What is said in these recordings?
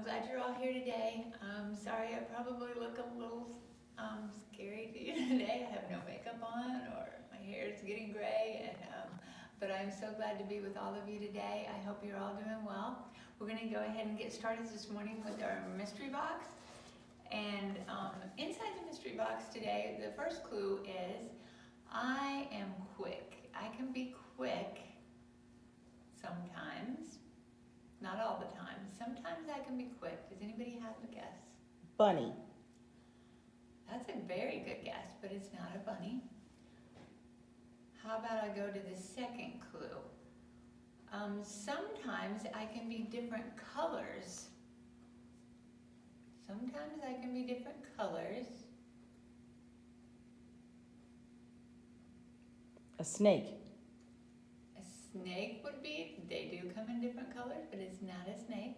I'm glad you're all here today. Sorry, I probably look a little scary to you today. I have no makeup on, or my hair is getting gray, but I'm so glad to be with all of you today. I hope you're all doing well. We're going to go ahead and get started this morning with our mystery box. And inside the mystery box today, the first clue is, I am quick. I can be quick sometimes. Not all the time. Sometimes I can be quick. Does anybody have a guess? Bunny. That's a very good guess, but it's not a bunny. How about I go to the second clue? Sometimes I can be different colors. Sometimes I can be different colors. A snake. A snake would be, they do come in different colors, but it's not a snake.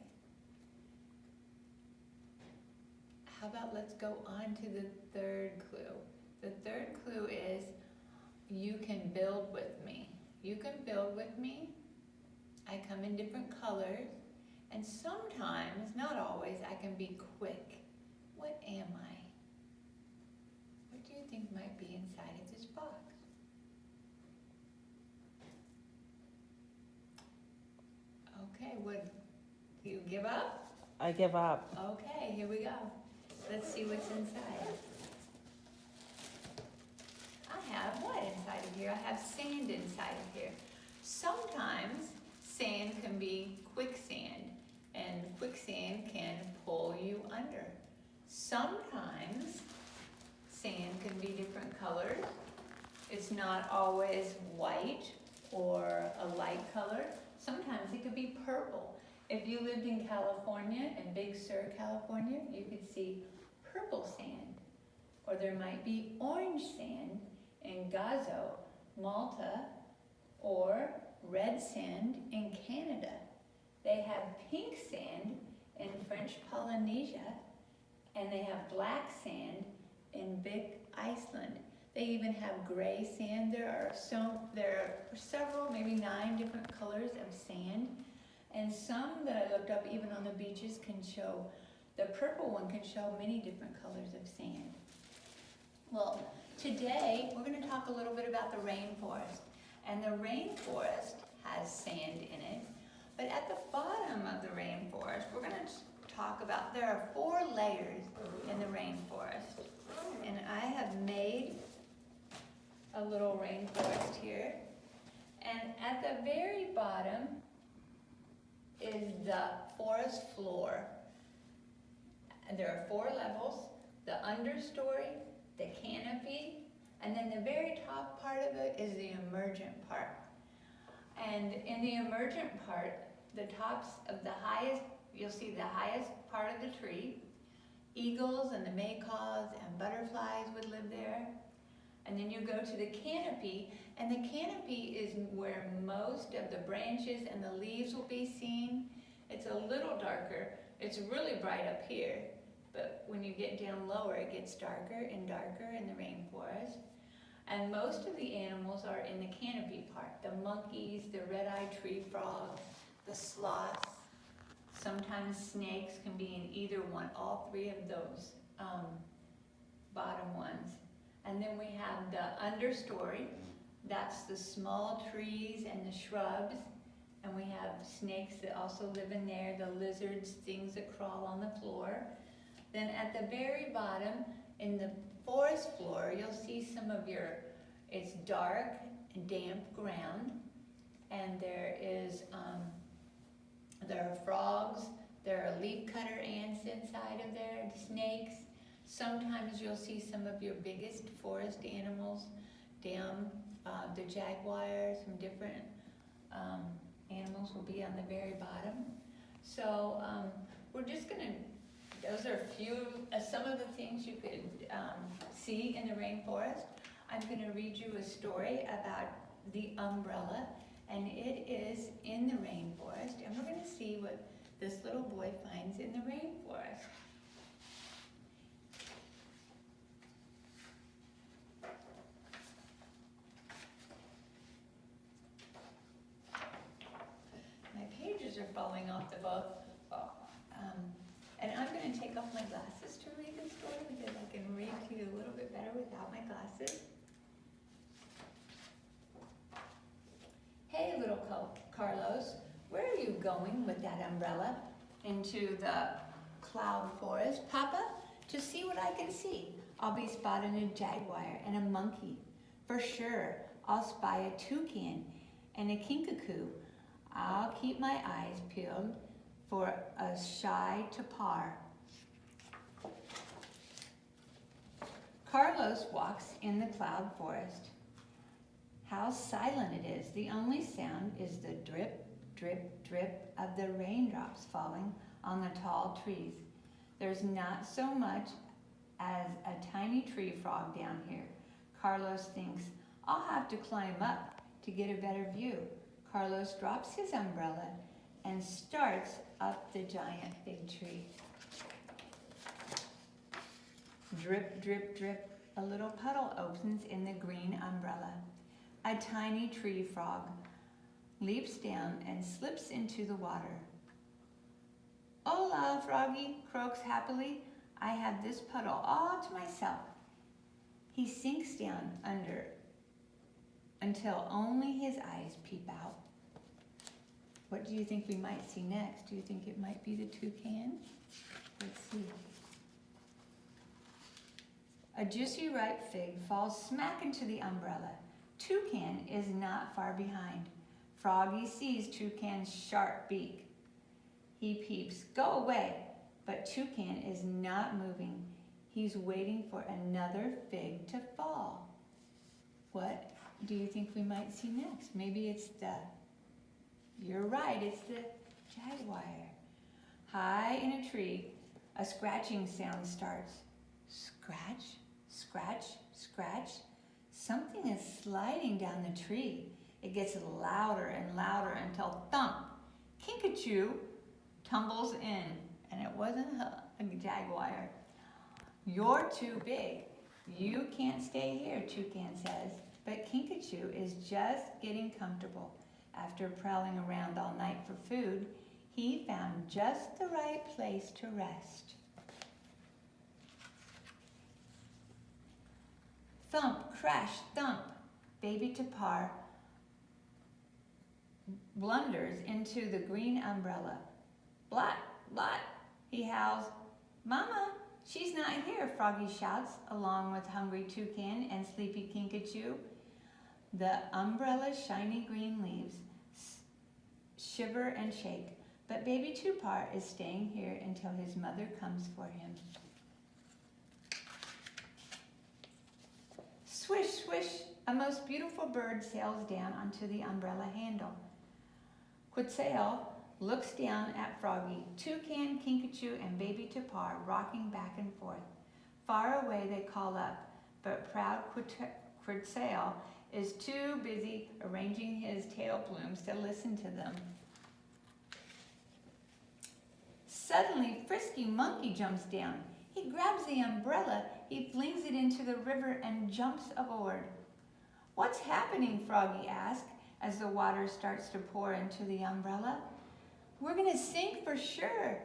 How about let's go on to the third clue. The third clue is, you can build with me. You can build with me. I come in different colors. And sometimes, not always, I can be quick. What am I? What do you think might be inside of this box? Okay, do you give up? I give up. Okay, here we go. Let's see what's inside. I have what inside of here? I have sand inside of here. Sometimes sand can be quicksand, and quicksand can pull you under. Sometimes sand can be different colors. It's not always white or a light color. Sometimes it could be purple. If you lived in California, in Big Sur, California, you could see purple sand. Or there might be orange sand in Gazo, Malta, or red sand in Canada. They have pink sand in French Polynesia, and they have black sand in Big Iceland. They even have gray sand. There are several, maybe 9 different colors of sand. And some that I looked up, even on the beaches, can show, the purple one can show many different colors of sand. Well, today we're going to talk a little bit about the rainforest. And the rainforest has sand in it. But at the bottom of the rainforest, we're going to talk about, there are 4 layers in the rainforest. And I have made a little rainforest here. And at the very bottom is the forest floor. And there are 4 levels: the understory, the canopy, and then the very top part of it is the emergent part. And in the emergent part, the tops of the highest, you'll see the highest part of the tree. Eagles and the macaws and butterflies would live there. And then you go to the canopy, and the canopy is where most of the branches and the leaves will be seen. It's a little darker. It's really bright up here, but when you get down lower, it gets darker and darker in the rainforest. And most of the animals are in the canopy part. The monkeys, the red-eyed tree frogs, the sloths. Sometimes snakes can be in either one, all 3 of those bottom ones. And then we have the understory. That's the small trees and the shrubs. And we have snakes that also live in there, the lizards, things that crawl on the floor. Then at the very bottom, in the forest floor, you'll see some of it's dark and damp ground. And there are frogs, there are leafcutter ants inside of there, snakes. Sometimes you'll see some of your biggest forest animals down, the jaguars, some different animals will be on the very bottom. So we're just gonna, those are some of the things you could see in the rainforest. I'm gonna read you a story about the umbrella, and it is in the rainforest, and we're gonna see what this little boy finds in the rainforest. My pages are falling off the book. out my glasses. Hey, little Carlos, where are you going with that umbrella? Into the cloud forest, Papa? To see what I can see. I'll be spotting a jaguar and a monkey. For sure, I'll spy a toucan and a kinkajou. I'll keep my eyes peeled for a shy tapir. Carlos walks in the cloud forest. How silent it is. The only sound is the drip, drip, drip of the raindrops falling on the tall trees. There's not so much as a tiny tree frog down here. Carlos thinks, I'll have to climb up to get a better view. Carlos drops his umbrella and starts up the giant big tree. Drip, drip, drip, a little puddle opens in the green umbrella. A tiny tree frog leaps down and slips into the water. Hola, Froggy, croaks happily. I have this puddle all to myself. He sinks down under until only his eyes peep out. What do you think we might see next? Do you think it might be the toucan? Let's see. A juicy ripe fig falls smack into the umbrella. Toucan is not far behind. Froggy sees Toucan's sharp beak. He peeps, go away, but Toucan is not moving. He's waiting for another fig to fall. What do you think we might see next? Maybe it's you're right, it's the jaguar. High in a tree, a scratching sound starts. Scratch, scratch, scratch. Something is sliding down the tree. It gets louder and louder until thump, Kinkajou tumbles in, and it wasn't a jaguar. You're too big. You can't stay here, Toucan says. But Kinkajou is just getting comfortable. After prowling around all night for food, he found just the right place to rest. Thump, crash, thump. Baby Tapir blunders into the green umbrella. Blot, blot, he howls. Mama, she's not here, Froggy shouts, along with hungry Toucan and sleepy Kinkajou. The umbrella's shiny green leaves shiver and shake, but baby Tapir is staying here until his mother comes for him. Swish, swish, a most beautiful bird sails down onto the umbrella handle. Quetzal looks down at Froggy, Toucan, Kinkajou, and baby Tapir rocking back and forth. Far away they call up, but proud Quetzal is too busy arranging his tail plumes to listen to them. Suddenly, Frisky Monkey jumps down. He grabs the umbrella, he flings it into the river and jumps aboard. What's happening? Froggy asks as the water starts to pour into the umbrella. We're gonna sink for sure.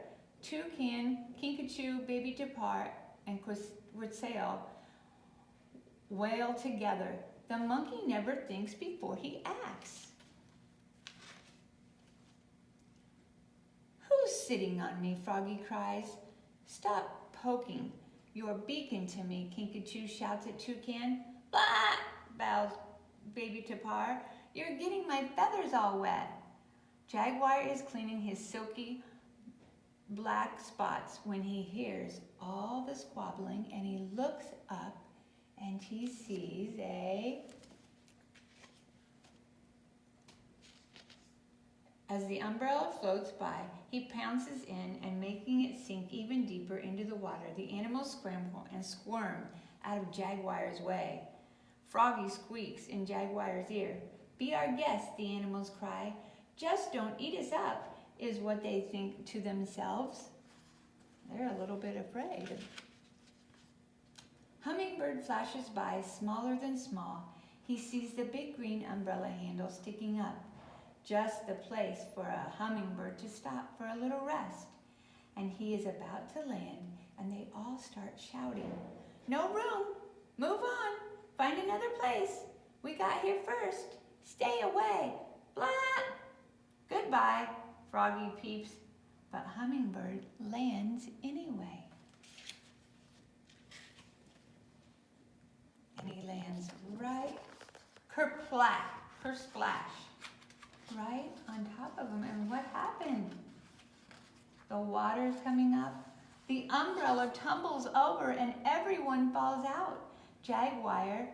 Toucan, Kinkajou, baby Tapir, and Quetzal wail together. The monkey never thinks before he acts. Who's sitting on me? Froggy cries. Stop poking your beak into me, Kinkajou shouts at Toucan. Blah, bows baby Tapir. You're getting my feathers all wet. Jaguar is cleaning his silky black spots when he hears all the squabbling, and he looks up and he sees As the umbrella floats by, he pounces in and making it sink even deeper into the water. The animals scramble and squirm out of Jaguar's way. Froggy squeaks in Jaguar's ear. Be our guest, the animals cry. Just don't eat us up, is what they think to themselves. They're a little bit afraid. Hummingbird flashes by, smaller than small. He sees the big green umbrella handle sticking up. Just the place for a hummingbird to stop for a little rest. And he is about to land, and they all start shouting, No room, Move on. Find another place. We got here first. Stay away. Blah. Goodbye, Froggy peeps. But Hummingbird lands anyway. And he lands right kersplash, right on top of him. And what happened? The water's coming up. The umbrella tumbles over and everyone falls out. Jaguar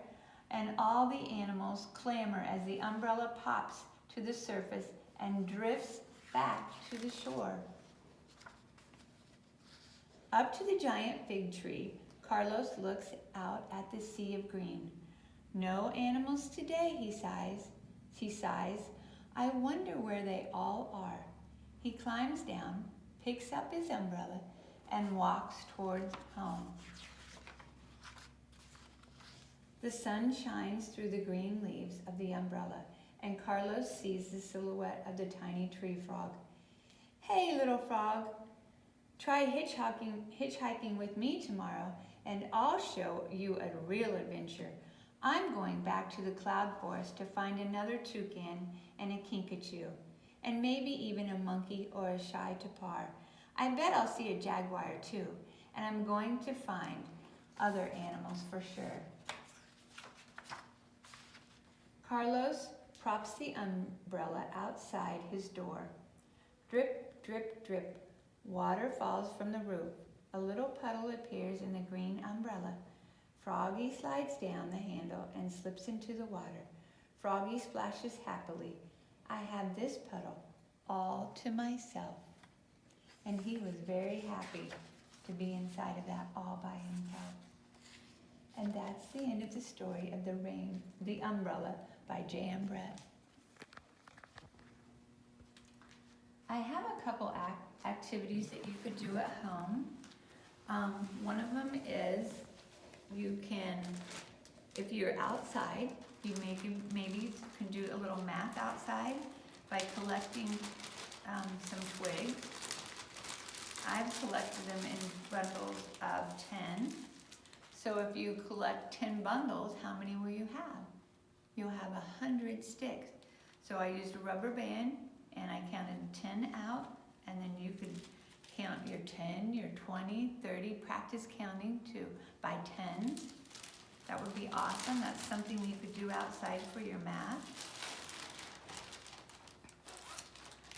and all the animals clamor as the umbrella pops to the surface and drifts back to the shore. Up to the giant fig tree, Carlos looks out at the sea of green. No animals today, he sighs. I wonder where they all are. He climbs down, picks up his umbrella, and walks towards home. The sun shines through the green leaves of the umbrella, and Carlos sees the silhouette of the tiny tree frog. Hey, little frog, try hitchhiking with me tomorrow, and I'll show you a real adventure. I'm going back to the cloud forest to find another toucan and a kinkajou, and maybe even a monkey or a shy tapir. I bet I'll see a jaguar too, and I'm going to find other animals for sure. Carlos props the umbrella outside his door. Drip, drip, drip. Water falls from the roof. A little puddle appears in the green umbrella. Froggy slides down the handle and slips into the water. Froggy splashes happily. I have this puddle all to myself. And he was very happy to be inside of that all by himself. And that's the end of the story of The Umbrella by J.M. Brett. I have a couple activities that you could do at home. One of them is you can, if you're outside, you maybe can do a little math outside by collecting some twigs. I've collected them in bundles of 10. So if you collect 10 bundles, how many will you have? You'll have 100 sticks. So I used a rubber band and I counted 10 out, and then you could count your 10, your 20, 30, practice counting by 10s. That would be awesome. That's something you could do outside for your math.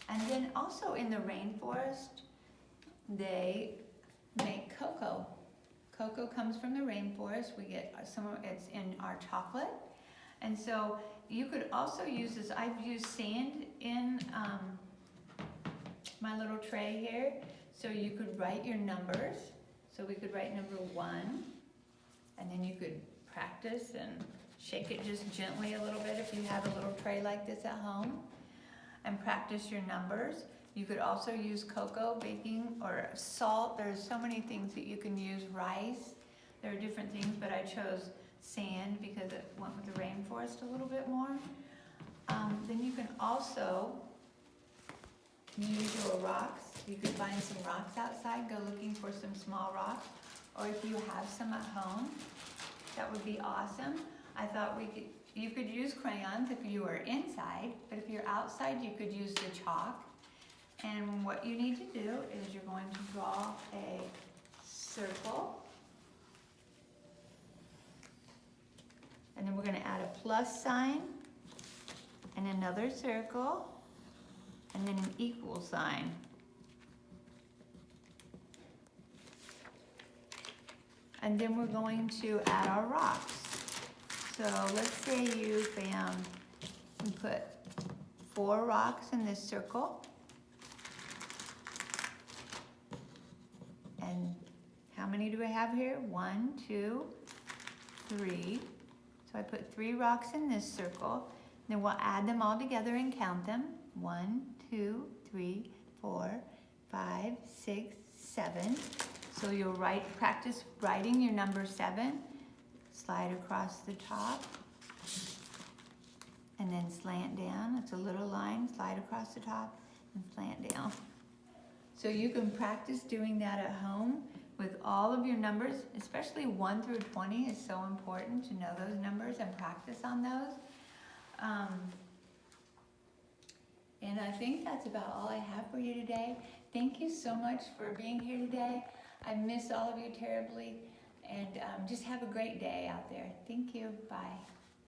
And then also in the rainforest, they make cocoa. Cocoa comes from the rainforest. We get it's in our chocolate. And so you could also use this. I've used sand in my little tray here. So you could write your numbers. So we could write number 1, and then you could practice and shake it just gently a little bit if you have a little tray like this at home, and practice your numbers. You could also use cocoa, baking, or salt. There's so many things that you can use. Rice. There are different things, but I chose sand because it went with the rainforest a little bit more. Then you can also use your rocks. You could find some rocks outside. Go looking for some small rocks. Or if you have some at home, that would be awesome. I thought you could use crayons if you were inside, but if you're outside, you could use the chalk. And what you need to do is you're going to draw a circle. And then we're going to add a plus sign and another circle and then an equal sign. And then we're going to add our rocks. So let's say you put 4 rocks in this circle. And how many do I have here? 1, 2, 3. So I put 3 rocks in this circle. Then we'll add them all together and count them. 1, 2, 3, 4, 5, 6, 7. So you'll practice writing your number 7. Slide across the top. And then slant down. It's a little line. Slide across the top and slant down. So you can practice doing that at home with all of your numbers, especially 1 through 20 is so important to know those numbers and practice on those. And I think that's about all I have for you today. Thank you so much for being here today. I miss all of you terribly, and just have a great day out there. Thank you. Bye.